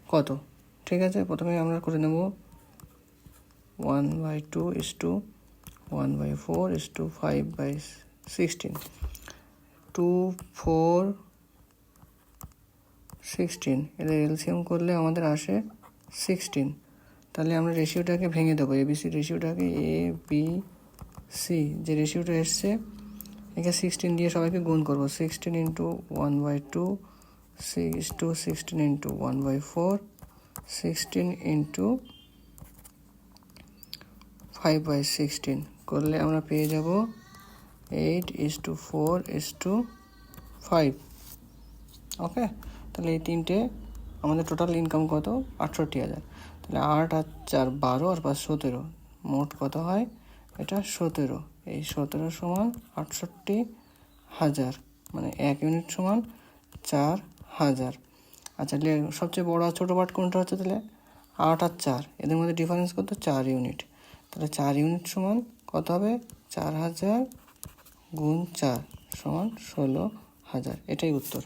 কত। ঠিক আছে, প্রথমে আমরা করে নেব 1/2 = 1/4 = 5/16, 2 4 16, এদের এলসিএম করলে আমাদের আসে 16। তাহলে আমরা রেশিওটাকে ভেঙে দেবো, এবিসি রেশিওটাকে, ABC যে রেশিওটা এসছে একে 16 দিয়ে সবাইকে গুণ করবো। 16 × 1/2 16 × 1/4 16 × 5/16 করলে আমরা পেয়ে যাব 8:4:5। ওকে, তাহলে এই তিনটে আমাদের টোটাল ইনকাম কত? 68,000। তাহলে 8 আর 4 12 আর 5 17, মোট কত হয়? এটা 17। এই 17 সমান 68,000, মানে 1 ইউনিট সমান 4,000। আচ্ছা, তাহলে সবচেয়ে বড় আর ছোটো পার্ট কোনটা হচ্ছে? তাহলে 8 আর 4, এদের মধ্যে ডিফারেন্স কত? 4 ইউনিট। তাহলে 4 ইউনিট সমান কত হবে? 4,000 × 4 = 16,000। এটাই উত্তর।